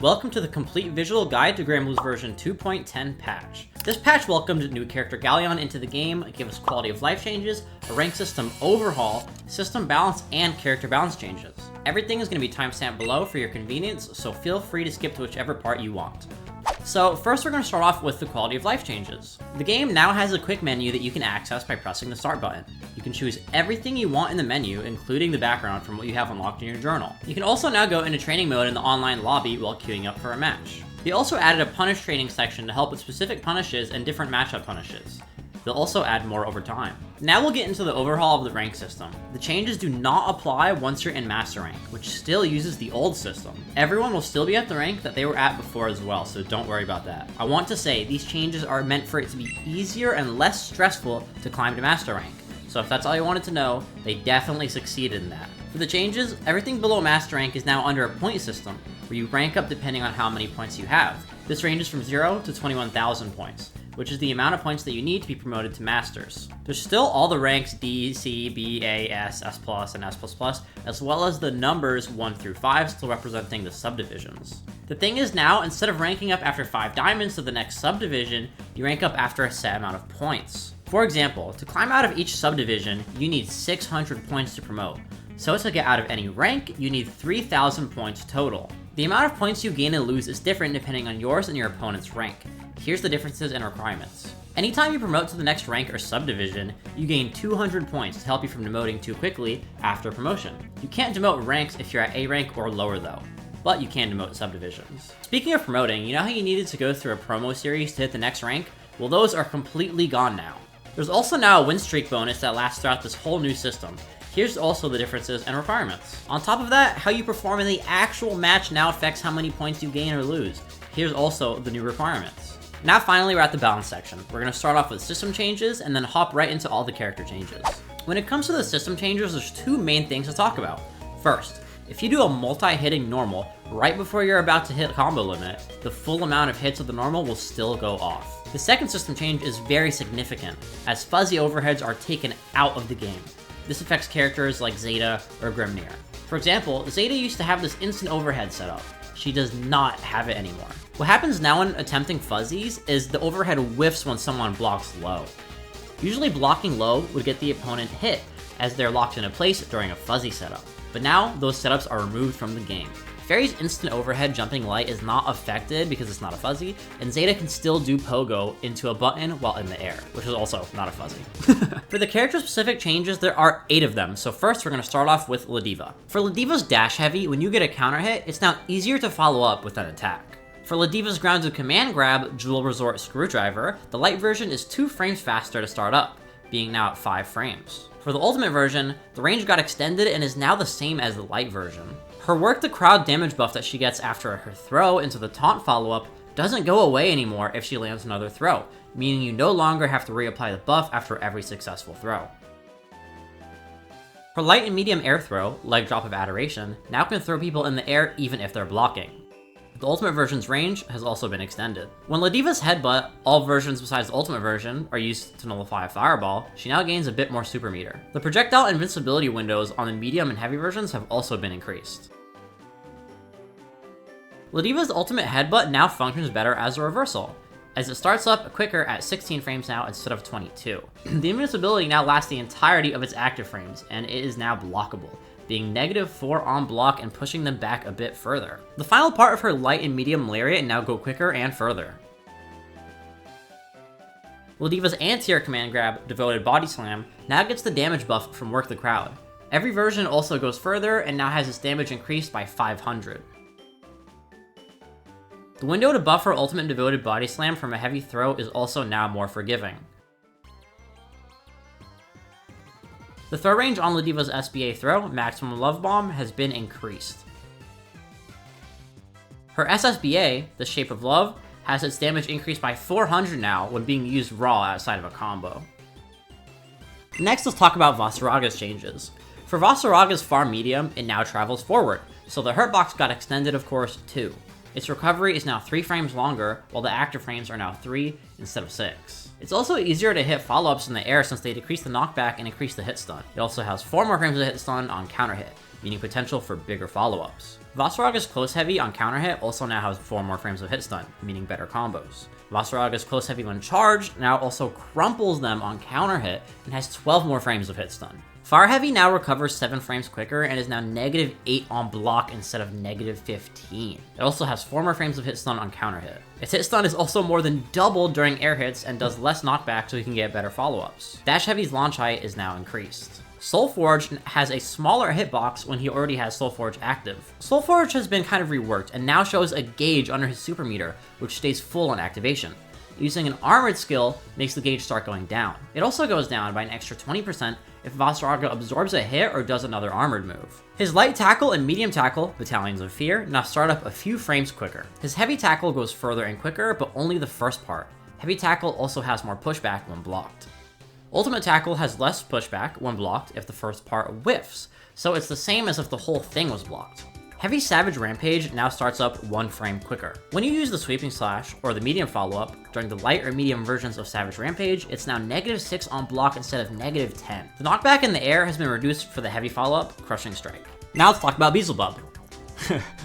Welcome to the complete visual guide to Granblue's version 2.10 patch. This patch welcomed new character Galleon into the game, gave us quality of life changes, a rank system overhaul, system balance, and character balance changes. Everything is going to be timestamped below for your convenience, so feel free to skip to whichever part you want. So first we're going to start off with the quality of life changes. The game now has a quick menu that you can access by pressing the start button. You can choose everything you want in the menu, including the background from what you have unlocked in your journal. You can also now go into training mode in the online lobby while queuing up for a match. They also added a punish training section to help with specific punishes and different matchup punishes. They'll also add more over time. Now we'll get into the overhaul of the rank system. The changes do not apply once you're in Master Rank, which still uses the old system. Everyone will still be at the rank that they were at before as well, so don't worry about that. I want to say, these changes are meant for it to be easier and less stressful to climb to Master Rank. So if that's all you wanted to know, they definitely succeeded in that. For the changes, everything below Master Rank is now under a point system, where you rank up depending on how many points you have. This ranges from 0 to 21,000 points, which is the amount of points that you need to be promoted to Masters. There's still all the ranks D, C, B, A, S, S+, and S++, as well as the numbers 1 through 5 still representing the subdivisions. The thing is now, instead of ranking up after 5 diamonds to the next subdivision, you rank up after a set amount of points. For example, to climb out of each subdivision, you need 600 points to promote. So to get out of any rank, you need 3,000 points total. The amount of points you gain and lose is different depending on yours and your opponent's rank. Here's the differences and requirements. Anytime you promote to the next rank or subdivision, you gain 200 points to help you from demoting too quickly after promotion. You can't demote ranks if you're at A rank or lower though, but you can demote subdivisions. Speaking of promoting, you know how you needed to go through a promo series to hit the next rank? Well, those are completely gone now. There's also now a win streak bonus that lasts throughout this whole new system. Here's also the differences and requirements. On top of that, how you perform in the actual match now affects how many points you gain or lose. Here's also the new requirements. Now finally we're at the balance section. We're going to start off with system changes and then hop right into all the character changes. When it comes to the system changes, there's two main things to talk about. First, if you do a multi-hitting normal right before you're about to hit combo limit, the full amount of hits of the normal will still go off. The second system change is very significant, as fuzzy overheads are taken out of the game. This affects characters like Zeta or Nier. For example, Zeta used to have this instant overhead set up. She does not have it anymore. What happens now when attempting fuzzies is the overhead whiffs when someone blocks low. Usually blocking low would get the opponent hit, as they're locked into place during a fuzzy setup. But now, those setups are removed from the game. Fairy's instant overhead jumping light is not affected because it's not a fuzzy, and Zeta can still do pogo into a button while in the air, which is also not a fuzzy. For the character-specific changes, there are 8 of them, so first we're going to start off with Ladiva. For Ladiva's dash heavy, when you get a counter hit, it's now easier to follow up with an attack. For Ladiva's grounded command grab, Jewel Resort Screwdriver, the light version is 2 frames faster to start up, being now at 5 frames. For the ultimate version, the range got extended and is now the same as the light version. Her work the crowd damage buff that she gets after her throw into the taunt follow-up doesn't go away anymore if she lands another throw, meaning you no longer have to reapply the buff after every successful throw. Her light and medium air throw, Leg Drop of Adoration, now can throw people in the air even if they're blocking. The ultimate version's range has also been extended. When Ladiva's headbutt, all versions besides the ultimate version, are used to nullify a fireball, she now gains a bit more super meter. The projectile invincibility windows on the medium and heavy versions have also been increased. Ladiva's ultimate headbutt now functions better as a reversal, as it starts up quicker at 16 frames now instead of 22. The invincibility now lasts the entirety of its active frames, and it is now blockable, being -4 on block and pushing them back a bit further. The final part of her light and medium lariat now go quicker and further. Ladiva's anti-air command grab, Devoted Body Slam, now gets the damage buff from Work the Crowd. Every version also goes further and now has its damage increased by 500. The window to buff her ultimate Devoted Body Slam from a heavy throw is also now more forgiving. The throw range on Ladiva's SBA throw, Maximum Love Bomb, has been increased. Her SSBA, the Shape of Love, has its damage increased by 400 now when being used raw outside of a combo. Next, let's talk about Vaseraga's changes. For Vaseraga's farm medium, it now travels forward, so the hurt box got extended of course too. Its recovery is now 3 frames longer, while the active frames are now 3 instead of 6. It's also easier to hit follow-ups in the air since they decrease the knockback and increase the hit stun. It also has 4 more frames of hit stun on counter hit, meaning potential for bigger follow-ups. Vasaraga's close heavy on counter hit also now has 4 more frames of hit stun, meaning better combos. Vasaraga's close heavy when charged now also crumples them on counter hit and has 12 more frames of hit stun. Fire Heavy now recovers 7 frames quicker and is now -8 on block instead of -15. It also has 4 more frames of hit stun on counter hit. Its hit stun is also more than doubled during air hits and does less knockback so he can get better follow-ups. Dash Heavy's launch height is now increased. Soulforge has a smaller hitbox when he already has Soulforge active. Soulforge has been kind of reworked and now shows a gauge under his super meter, which stays full on activation. Using an armored skill makes the gauge start going down. It also goes down by an extra 20% if Vaseraga absorbs a hit or does another armored move. His light tackle and medium tackle, Battalions of Fear, now start up a few frames quicker. His heavy tackle goes further and quicker, but only the first part. Heavy tackle also has more pushback when blocked. Ultimate tackle has less pushback when blocked if the first part whiffs, so it's the same as if the whole thing was blocked. Heavy Savage Rampage now starts up 1 frame quicker. When you use the Sweeping Slash, or the medium follow-up, during the light or medium versions of Savage Rampage, it's now -6 on block instead of -10. The knockback in the air has been reduced for the heavy follow-up, Crushing Strike. Now let's talk about Beelzebub.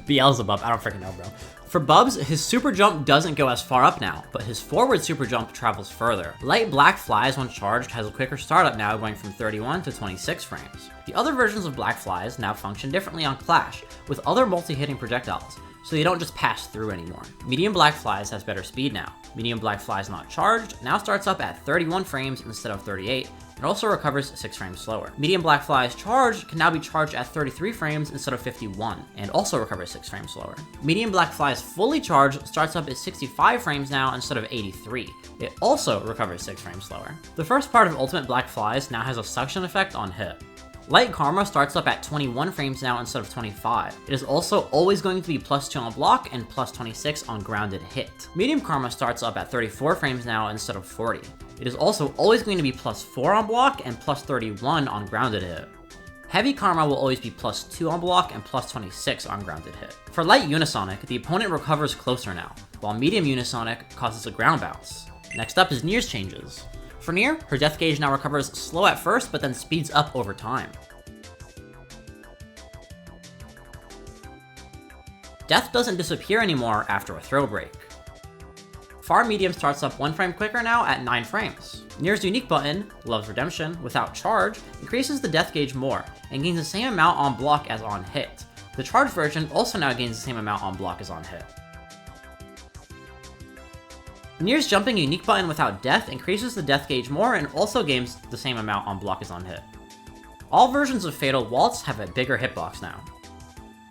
Beelzebub, I don't freaking know, bro. For Bubs, his super jump doesn't go as far up now, but his forward super jump travels further. Light Black Flies when charged has a quicker startup now, going from 31 to 26 frames. The other versions of Black Flies now function differently on Clash, with other multi-hitting projectiles, so they don't just pass through anymore. Medium Black Flies has better speed now. Medium Black Flies not charged now starts up at 31 frames instead of 38, and also recovers 6 frames slower. Medium Black Flies charged can now be charged at 33 frames instead of 51, and also recovers 6 frames slower. Medium Black Flies fully charged starts up at 65 frames now instead of 83. It also recovers 6 frames slower. The first part of Ultimate Black Flies now has a suction effect on hit. Light Karma starts up at 21 frames now instead of 25. It is also always going to be +2 on block and +26 on grounded hit. Medium Karma starts up at 34 frames now instead of 40. It is also always going to be +4 on block and +31 on grounded hit. Heavy Karma will always be +2 on block and +26 on grounded hit. For Light Unisonic, the opponent recovers closer now, while Medium Unisonic causes a ground bounce. Next up is Nier's changes. For Nier, her death gauge now recovers slow at first, but then speeds up over time. Death doesn't disappear anymore after a throw break. Far Medium starts up 1 frame quicker now at 9 frames. Nier's unique button, Love's Redemption, without charge, increases the death gauge more, and gains the same amount on block as on hit. The charged version also now gains the same amount on block as on hit. Nier's jumping unique button without death increases the death gauge more and also gains the same amount on block as on hit. All versions of Fatal Waltz have a bigger hitbox now.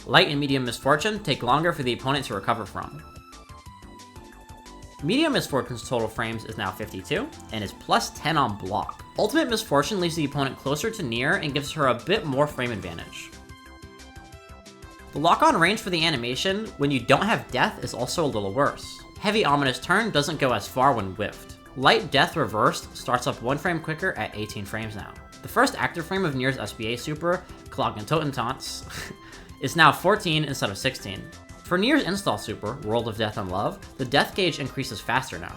Light and Medium Misfortune take longer for the opponent to recover from. Medium Misfortune's total frames is now 52, and is +10 on block. Ultimate Misfortune leaves the opponent closer to Nier and gives her a bit more frame advantage. The lock-on range for the animation when you don't have death is also a little worse. Heavy Ominous Turn doesn't go as far when whiffed. Light Death Reversed starts up 1 frame quicker at 18 frames now. The first active frame of Nier's SBA super, Clognatotentance, is now 14 instead of 16. For Nier's install super, World of Death and Love, the death gauge increases faster now.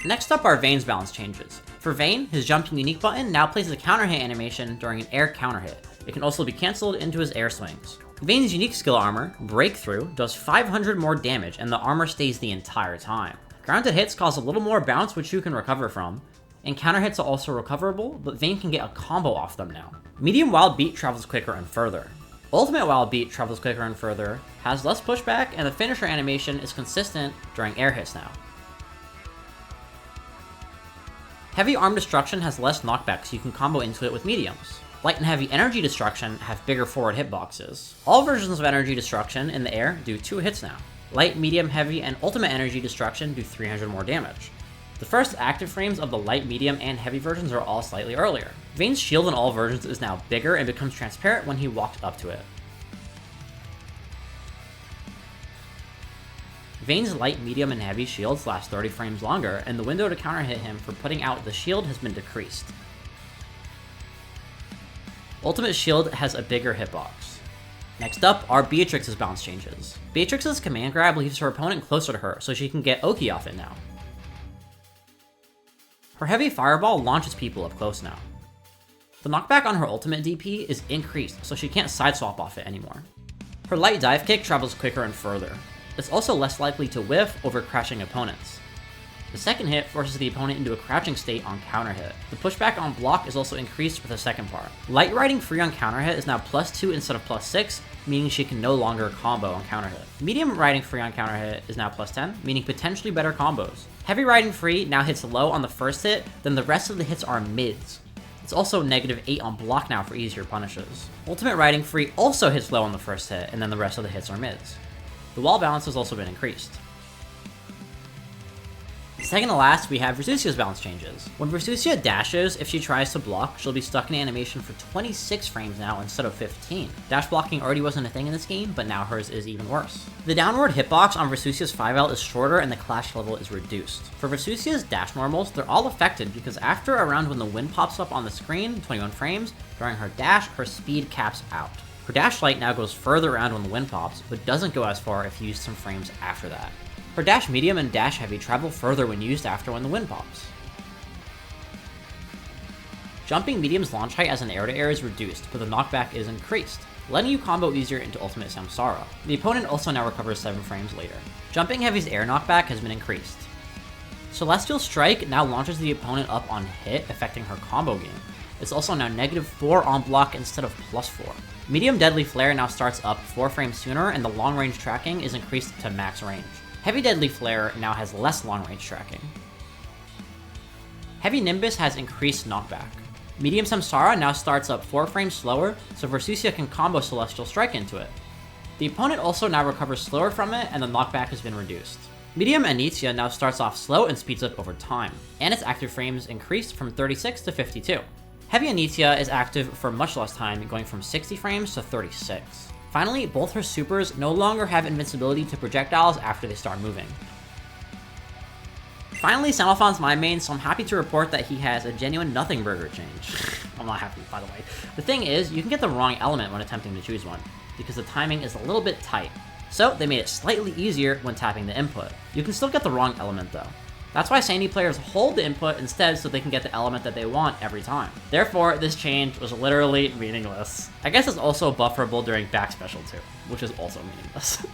Next up are Vane's balance changes. For Vane, his jumping unique button now plays a counter hit animation during an air counter hit. It can also be cancelled into his air swings. Vane's unique skill armor, Breakthrough, does 500 more damage and the armor stays the entire time. Grounded hits cause a little more bounce which you can recover from, and counter hits are also recoverable, but Vane can get a combo off them now. Medium Wild Beat travels quicker and further. Ultimate Wild Beat travels quicker and further, has less pushback, and the finisher animation is consistent during air hits now. Heavy Arm Destruction has less knockback so you can combo into it with mediums. Light and Heavy Energy Destruction have bigger forward hitboxes. All versions of Energy Destruction in the air do 2 hits now. Light, Medium, Heavy, and Ultimate Energy Destruction do 300 more damage. The first active frames of the light, medium, and heavy versions are all slightly earlier. Vane's shield in all versions is now bigger and becomes transparent when he walks up to it. Vane's light, medium, and heavy shields last 30 frames longer, and the window to counter hit him for putting out the shield has been decreased. Ultimate Shield has a bigger hitbox. Next up are Beatrix's bounce changes. Beatrix's command grab leaves her opponent closer to her so she can get Oki off it now. Her heavy fireball launches people up close now. The knockback on her ultimate DP is increased, so she can't sideswap off it anymore. Her light dive kick travels quicker and further. It's also less likely to whiff over crouching opponents. The second hit forces the opponent into a crouching state on counter hit. The pushback on block is also increased with the second part. Light riding free on counter hit is now +2 instead of +6, meaning she can no longer combo on counter hit. Medium riding free on counter hit is now +10, meaning potentially better combos. Heavy riding free now hits low on the first hit, then the rest of the hits are mids. It's also -8 on block now for easier punishes. Ultimate riding free also hits low on the first hit, and then the rest of the hits are mids. The wall balance has also been increased. Second to last, we have Versusia's balance changes. When Versusia dashes, if she tries to block, she'll be stuck in animation for 26 frames now instead of 15. Dash blocking already wasn't a thing in this game, but now hers is even worse. The downward hitbox on Versusia's 5L is shorter and the clash level is reduced. For Versusia's dash normals, they're all affected because after a round when the wind pops up on the screen, 21 frames, during her dash, her speed caps out. Her dash light now goes further around when the wind pops, but doesn't go as far if used some frames after that. Her dash medium and dash heavy travel further when used after when the wind pops. Jumping medium's launch height as an air-to-air is reduced, but the knockback is increased, letting you combo easier into ultimate Samsara. The opponent also now recovers 7 frames later. Jumping heavy's air knockback has been increased. Celestial Strike now launches the opponent up on hit, affecting her combo game. It's also now -4 on block instead of +4. Medium Deadly Flare now starts up 4 frames sooner, and the long-range tracking is increased to max range. Heavy Deadly Flare now has less long-range tracking. Heavy Nimbus has increased knockback. Medium Samsara now starts up 4 frames slower, so Versusia can combo Celestial Strike into it. The opponent also now recovers slower from it, and the knockback has been reduced. Medium Anitia now starts off slow and speeds up over time, and its active frames increased from 36 to 52. Heavy Anitia is active for much less time, going from 60 frames to 36. Finally, both her supers no longer have invincibility to projectiles after they start moving. Finally, Sandalphon's my main, so I'm happy to report that he has a genuine nothing burger change. I'm not happy, by the way. The thing is, you can get the wrong element when attempting to choose one, because the timing is a little bit tight. So they made it slightly easier when tapping the input. You can still get the wrong element though. That's why Sandy players hold the input instead so they can get the element that they want every time. Therefore, this change was literally meaningless. I guess it's also bufferable during back special too, which is also meaningless.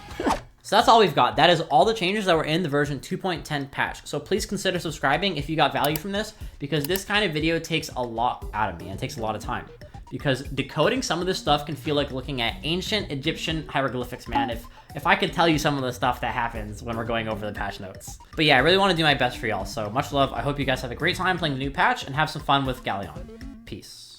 So that's all we've got. That is all the changes that were in the version 2.10 patch. So please consider subscribing if you got value from this, because this kind of video takes a lot out of me and takes a lot of time. Because decoding some of this stuff can feel like looking at ancient Egyptian hieroglyphics, man. If I could tell you some of the stuff that happens when we're going over the patch notes. But yeah, I really want to do my best for y'all, so much love. I hope you guys have a great time playing the new patch and have some fun with Galleon. Peace.